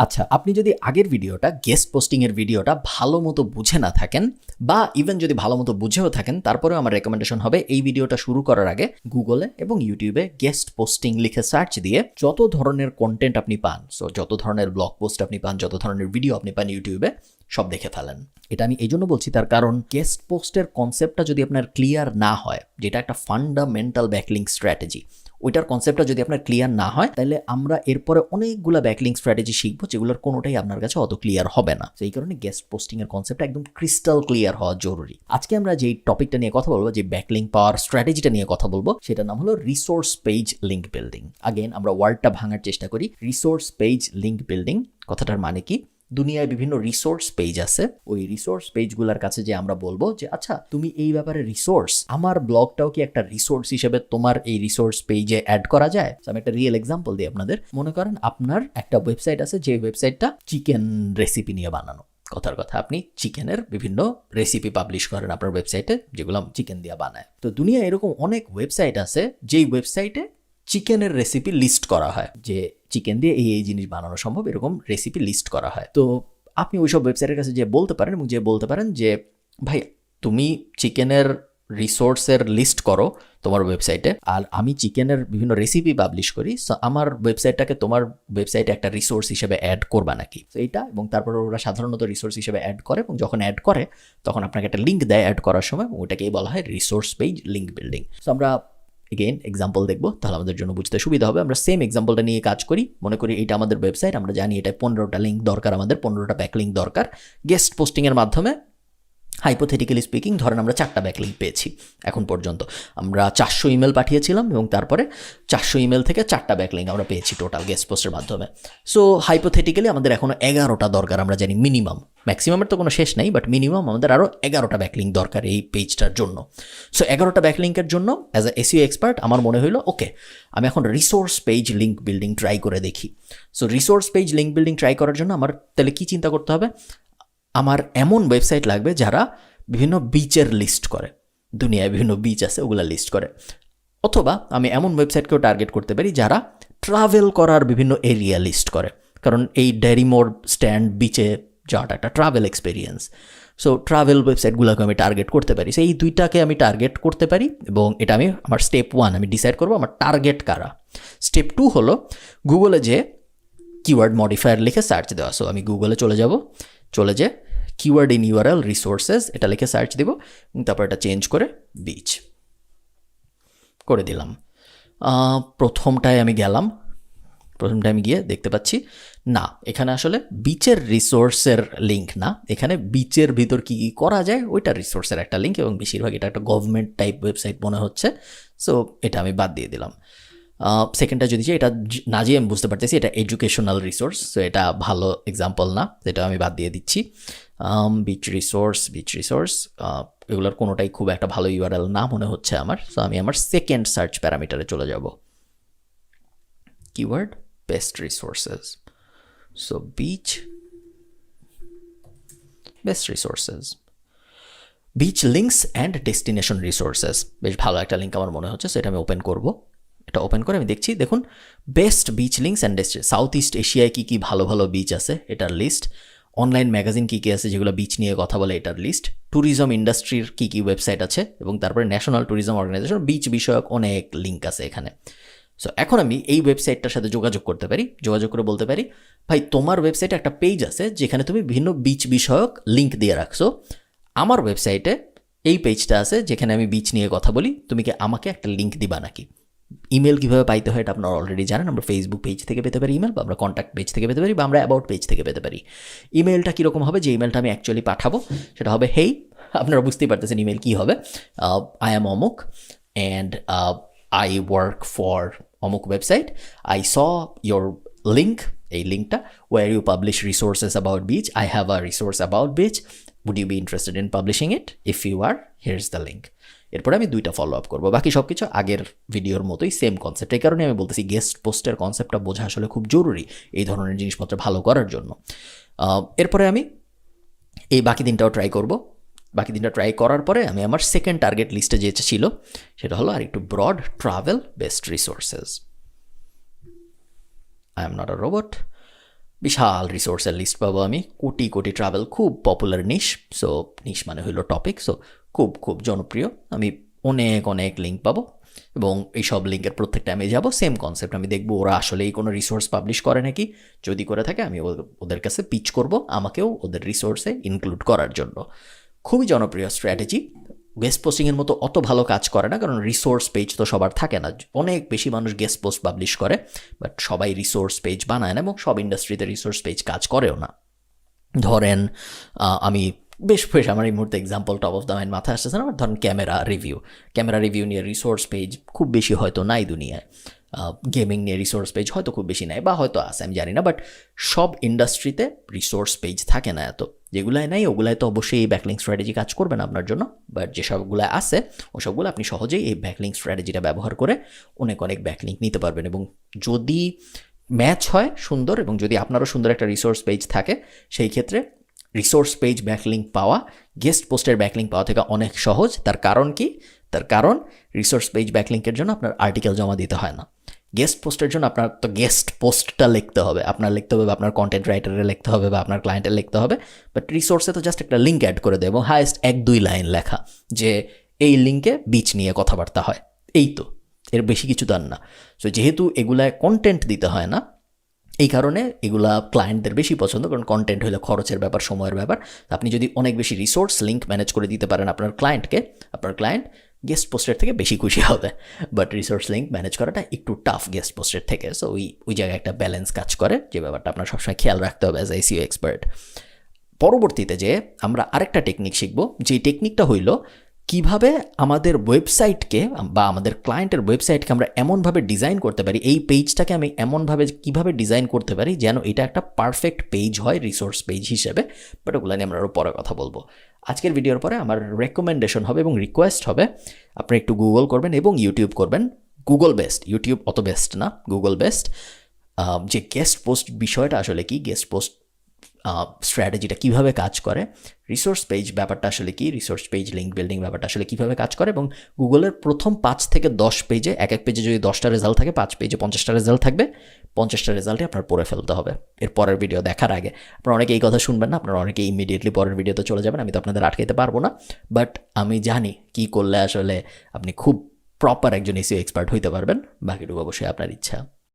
আচ্ছা, আপনি যদি আগের ভিডিওটা গেস্ট পোস্টিংয়ের ভিডিওটা ভালো মতো বুঝে না থাকেন বা ইভেন যদি ভালো মতো বুঝেও থাকেন, তারপরেও আমার রেকমেন্ডেশন হবে এই ভিডিওটা শুরু করার আগে গুগলে এবং ইউটিউবে গেস্ট পোস্টিং লিখে সার্চ দিয়ে যত ধরনের কন্টেন্ট আপনি পান, সো যত ধরনের ব্লগ পোস্ট আপনি পান, যত ধরনের ভিডিও আপনি পান ইউটিউবে, সব দেখে ফেলেন। এটা আমি এই জন্য বলছি, তার কারণ গেস্ট পোস্টের কনসেপ্টটা যদি আপনার ক্লিয়ার না হয়, যেটা একটা ফান্ডামেন্টাল ব্যাকলিঙ্ক স্ট্র্যাটেজি, ওইটার কনসেপ্টটা যদি আপনার ক্লিয়ার না হয়, তাহলে আমরা এরপরে অনেকগুলো ব্যাকলিঙ্ক স্ট্র্যাটেজি শিখবো যেগুলোর কোনোটাই আপনার কাছে অত ক্লিয়ার হবে না। সেই কারণে গেস্ট পোস্টিংয়ের কনসেপ্টটা একদম ক্রিস্টাল ক্লিয়ার হওয়া জরুরি। আজকে আমরা যেই টপিকটা নিয়ে কথা বলবো, যে ব্যাকলিঙ্ক পাওয়ার স্ট্র্যাটেজিটা নিয়ে কথা বলবো, সেটার নাম হলো resource page link building. Again আমরা ওয়ার্ডটা ভাঙার চেষ্টা করি। রিসোর্স পেজ লিঙ্ক বিল্ডিং কথাটার মানে কি? দুনিয়ায় বিভিন্ন রিসোর্স পেজ আছে, ওই রিসোর্স পেজগুলোর কাছে যে আমরা বলবো যে আচ্ছা তুমি এই ব্যাপারে রিসোর্স, আমার ব্লগটাও কি একটা রিসোর্স হিসেবে তোমার এই রিসোর্স পেজে অ্যাড করা যায়? আমি একটা রিয়েল এক্সাম্পল দিই আপনাদের। মনে করেন আপনার একটা ওয়েবসাইট আছে, যে ওয়েবসাইটটা চিকেন রেসিপি নিয়ে বানানো। কথার কথা, আপনি চিকেনের বিভিন্ন রেসিপি পাবলিশ করেন আপনার ওয়েবসাইটে, যেগুলো চিকেন দিয়ে বানায়। তো দুনিয়া এরকম অনেক ওয়েবসাইট আছে যেই ওয়েবসাইটে চিকেনের রেসিপি লিস্ট করা হয়, যে চিকেন দিয়ে এই জিনিস বানানো সম্ভব, এরকম রেসিপি লিস্ট করা হয়। তো আপনি ওইসব ওয়েবসাইটের কাছে যে বলতে পারেন এবং যে বলতে পারেন যে ভাই তুমি চিকেনের রিসোর্সের লিস্ট করো তোমার ওয়েবসাইটে, আর আমি চিকেনের বিভিন্ন রেসিপি পাবলিশ করি, সো আমার ওয়েবসাইটটাকে তোমার ওয়েবসাইটে একটা রিসোর্স হিসেবে অ্যাড করবা নাকি? তো এইটা, এবং তারপর ওরা সাধারণত রিসোর্স হিসেবে অ্যাড করে, এবং যখন অ্যাড করে তখন আপনাকে একটা লিঙ্ক দেয় অ্যাড করার সময়, ওটাকেই বলা হয় resource page link building. So আমরা এগেইন এক্সাম্পল দেখবো, তাহলে আমাদের জন্য বুঝতে সুবিধা হবে। আমরা সেম এক্সাম্পলটা নিয়ে কাজ করি। মনে করি এটা আমাদের ওয়েবসাইট, আমরা জানি এটা 15টা লিঙ্ক দরকার, আমাদের 15টা ব্যাকলিঙ্ক দরকার। গেস্ট পোস্টিংয়ের মাধ্যমে হাইপোথেটিক্যালি স্পিকিং ধরেন আমরা 4টা ব্যাকলিঙ্ক পেয়েছি এখন পর্যন্ত। আমরা 400 ইমেল পাঠিয়েছিলাম এবং তারপরে 400 ইমেল থেকে 4টা ব্যাকলিঙ্ক আমরা পেয়েছি টোটাল গেস্ট পোস্টের মাধ্যমে। সো হাইপোথেটিক্যালি আমাদের এখনও 11টা দরকার, আমরা জানি মিনিমাম। ম্যাক্সিমামের তো কোনো শেষ নেই, বাট মিনিমাম আমাদের আরও 11টা ব্যাকলিঙ্ক দরকার এই পেজটার জন্য। সো 11টা ব্যাকলিঙ্কের জন্য অ্যাজ এ এসইও এক্সপার্ট আমার মনে হলো ওকে, আমি এখন resource page link building try করে দেখি। So resource page link building try করার জন্য আমার তাহলে কী চিন্তা করতে হবে? আমার এমন ওয়েবসাইট লাগবে যারা বিভিন্ন বিচের লিস্ট করে, দুনিয়ায় বিভিন্ন বিচ আছে ওগুলা লিস্ট করে। অথবা আমি এমন ওয়েবসাইটকেও টার্গেট করতে পারি যারা ট্রাভেল করার বিভিন্ন এরিয়া লিস্ট করে, কারণ এই ডেরিমোর স্ট্যান্ড বিচে যাওয়াটা একটা ট্রাভেল এক্সপিরিয়েন্স। সো ট্রাভেল ওয়েবসাইটগুলোকে আমি টার্গেট করতে পারি। সো এই দুইটাকে আমি টার্গেট করতে পারি, এবং এটা আমি আমার স্টেপ 1 আমি ডিসাইড করবো আমার টার্গেট কারা। স্টেপ 2 হলো গুগলে যে কিওয়ার্ড মডিফায়ার লিখে সার্চ দেওয়া। সো আমি গুগলে চলে যে কিওয়ার্ড ইন ইউআরএল রিসোর্সেস এটা লিখে সার্চ দিব, এবং তারপর এটা চেঞ্জ করে বিচ করে দিলাম। প্রথমটায় আমি গিয়ে দেখতে পাচ্ছি না, এখানে আসলে বিচের রিসোর্সের লিঙ্ক না, এখানে বিচের ভিতর কী কী করা যায় ওইটা রিসোর্সের একটা লিঙ্ক, এবং বেশিরভাগ এটা একটা গভর্নমেন্ট টাইপ ওয়েবসাইট মনে হচ্ছে। সো এটা আমি বাদ দিয়ে দিলাম। সেকেন্ডটা যদি এটা না যেয়ে আমি বুঝতে পারতেছি এটা এডুকেশনাল রিসোর্স, সো এটা ভালো এক্সাম্পল না, এটা আমি বাদ দিয়ে দিচ্ছি। বিচ রিসোর্স এগুলোর কোনোটাই খুব একটা ভালো ইউআরএল না মনে হচ্ছে আমার। সো আমি আমার সেকেন্ড সার্চ প্যারামিটারে চলে যাব, keyword best resources. So beach best resources, beach links and destination resources, বেশ ভালো একটা লিঙ্ক আমার মনে হচ্ছে। সো এটা আমি ওপেন করব। এটা ওপেন করে আমি দেখছি, দেখুন best beach links and south east এশিয়ায় কী কী ভালো ভালো বিচ আছে এটার লিস্ট, অনলাইন ম্যাগাজিন কী কী আছে যেগুলো বিচ নিয়ে কথা বলে এটার লিস্ট, ট্যুরিজম ইন্ডাস্ট্রির কী কী ওয়েবসাইট আছে, এবং তারপরে ন্যাশনাল ট্যুরিজম অর্গানাইজেশন বিচ বিষয়ক অনেক লিঙ্ক আছে এখানে। সো এখন আমি এই ওয়েবসাইটটার সাথে যোগাযোগ করে বলতে পারি ভাই তোমার ওয়েবসাইটে একটা পেজ আছে যেখানে তুমি বিভিন্ন বিচ বিষয়ক লিঙ্ক দিয়ে রাখছো, আমার ওয়েবসাইটে এই পেজটা আছে যেখানে আমি বিচ নিয়ে কথা বলি, তুমি কি আমাকে একটা লিঙ্ক দিবা নাকি? ইমেল কীভাবে পাইতে হয় এটা আপনারা অলরেডি জানেন, আমরা ফেসবুক পেজ থেকে পেতে পারি ইমেল, বা আমরা কন্ট্যাক্ট পেজ থেকে পেতে পারি, বা আমরা অ্যাবাউট পেজ থেকে পেতে পারি। ইমেলটা কীরকম হবে? যে ইমেলটা আমি অ্যাকচুয়ালি পাঠাবো সেটা হবে হেই, আপনারা বুঝতেই পারতেছেন ইমেল কী হবে, আই অ্যাম অমুক অ্যান্ড আই ওয়ার্ক ফর অমুক website, I saw your link, এই লিঙ্কটা where you publish resources about beach, I have a resource about beach, would you be interested in publishing it? If you are, here is the link. এরপরে আমি 2টা follow up করবো, বাকি সব কিছু আগের ভিডিওর মতোই সেম কনসেপ্ট। এই কারণে আমি বলতেছি গেস্ট পোস্টের কনসেপ্টটা বোঝা আসলে খুব জরুরি এই ধরনের জিনিসপত্র ভালো করার জন্য। এরপরে আমি এই বাকি দিনটাও ট্রাই করব। বাকি দিনটা ট্রাই করার পরে আমি আমার সেকেন্ড টার্গেট লিস্টে যেটা ছিল সেটা হলো আর একটু broad, travel best resources. I am not a robot, বিশাল রিসোর্সের লিস্ট পাবো আমি, কোটি কোটি ট্রাভেল, খুব পপুলার নিশ। সো নিশ মানে হলো টপিক, সো খুব খুব জনপ্রিয়। আমি অনেক অনেক লিঙ্ক পাবো এবং এই সব লিঙ্কের প্রত্যেকটা আমি যাবো, সেম কনসেপ্ট আমি দেখবো ওরা আসলেই কোনো রিসোর্স পাবলিশ করে নাকি। যদি করে থাকে আমি ওদের কাছে পিচ করব আমাকেও ওদের রিসোর্সে ইনক্লুড করার জন্য। খুবই জনপ্রিয় স্ট্র্যাটেজি। গেস্ট পোস্টিংয়ের মতো অত ভালো কাজ করে না, কারণ রিসোর্স পেজ তো সবার থাকে না। অনেক বেশি মানুষ গেস্ট পোস্ট পাবলিশ করে, বাট সবাই রিসোর্স পেজ বানায় না এবং সব ইন্ডাস্ট্রিতে রিসোর্স পেজ কাজ করেও না। ধরেন আমি বেশ আমার এই মুহূর্তে example top of the mind মাথায় আসতেছে না, ধরেন ক্যামেরা রিভিউ নিয়ে রিসোর্স পেজ খুব বেশি হয়তো নাই দুনিয়ায়। গেমিং নিয়ে রিসোর্স পেজ হয়তো খুব বেশি নাই, বা হয়তো আছে আমি জানি না, বাট সব ইন্ডাস্ট্রিতে রিসোর্স পেজ থাকে না এত। যেগুলাই নাই ওগুলাই তো অবশ্যই এই ব্যাকলিং স্ট্র্যাটেজি কাজ করবে না আপনার জন্য, বাট যেসবগুলো আছে ওসবগুলো আপনি সহজেই এই ব্যাকলিং স্ট্র্যাটেজিটা ব্যবহার করে অনেক অনেক ব্যাকলিঙ্ক নিতে পারবেন। এবং যদি ম্যাচ হয় সুন্দর, এবং যদি আপনারও সুন্দর একটা রিসোর্স পেজ থাকে, সেই ক্ষেত্রে রিসোর্স পেজ ব্যাকলিঙ্ক পাওয়া গেস্ট পোস্টের ব্যাকলিঙ্ক পাওয়া থেকে অনেক সহজ। তার কারণ কি? তার কারণ রিসোর্স পেজ ব্যাকলিঙ্কের জন্য আপনার আর্টিকেল জমা দিতে হয় না। গেস্ট পোস্টের জন্য আপনার তো গেস্ট পোস্টটা লিখতে হবে, আপনার লিখতে হবে, বা আপনার কন্টেন্ট রাইটারে লিখতে হবে, বা আপনার ক্লায়েন্টের লিখতে হবে। বাট রিসোর্সে তো জাস্ট একটা লিঙ্ক অ্যাড করে দেবো, হায়েস্ট 1-2 লাইন লেখা যে এই লিঙ্কে বিচ নিয়ে কথাবার্তা হয়, এই তো, এর বেশি কিছু তার না। সো যেহেতু এগুলায় কন্টেন্ট দিতে হয় না, এই কারণে এগুলা ক্লায়েন্টদের বেশি পছন্দ, কারণ কন্টেন্ট হলে খরচের ব্যাপার, সময়ের ব্যাপার। আপনি যদি অনেক বেশি রিসোর্স লিঙ্ক ম্যানেজ করে দিতে পারেন আপনার ক্লায়েন্টকে, আপনার ক্লায়েন্ট গেস্ট পোস্টের থেকে বেশি খুশি হবে। বাট রিসোর্স লিঙ্ক ম্যানেজ করাটা একটু টাফ গেস্ট পোস্টের থেকে। সো ওই জায়গায় একটা ব্যালেন্স কাজ করে, যে ব্যাপারটা আপনার সবসময় খেয়াল রাখতে হবে অ্যাজ এসইও এক্সপার্ট। পরবর্তীতে যে আমরা আরেকটা টেকনিক শিখব, যে টেকনিকটা হইল কিভাবে আমাদের ওয়েবসাইটকে বা আমাদের ক্লায়েন্টের ওয়েবসাইটকে আমরা এমনভাবে ডিজাইন করতে পারি, এই পেজটাকে আমি এমনভাবে কিভাবে ডিজাইন করতে পারি যেন এটা একটা পারফেক্ট পেজ হয় রিসোর্স পেজ হিসেবে। বাট ওগুলো নিয়ে আমরা আরও পরে কথা বলবো। আজকের ভিডিওর পরে আমার রেকমেন্ডেশন হবে এবং রিকোয়েস্ট হবে আপনি একটু গুগল করবেন এবং ইউটিউব করবেন। গুগল বেস্ট, ইউটিউব অত বেস্ট না, গুগল বেস্ট। যে গেস্ট পোস্ট বিষয়টা আসলে কি, গেস্ট পোস্ট স্ট্র্যাটেজিটা কীভাবে কাজ করে, রিসোর্স পেজ ব্যাপারটা আসলে কি, রিসোর্স পেজ লিঙ্ক বিল্ডিং ব্যাপারটা আসলে কীভাবে কাজ করে, এবং গুগলের প্রথম 5 থেকে 10 পেজে, এক পেজে যদি 10টা রেজাল্ট থাকে, 5 পেজে 50টা রেজাল্ট থাকবে, 50টা রেজাল্টে আপনার পড়ে ফেলতে হবে এর পরের ভিডিও দেখার আগে। আপনারা অনেকে এই কথা শুনবেন না, আপনারা অনেকে ইমিডিয়েটলি পরের ভিডিওতে চলে যাবেন, আমি তো আপনাদের আটকাইতে পারবো না। বাট আমি জানি কি করলে আসলে আপনি খুব প্রপার একজন এসইও এক্সপার্ট হইতে পারবেন। বাকিটুকু অবশ্যই আপনার ইচ্ছা।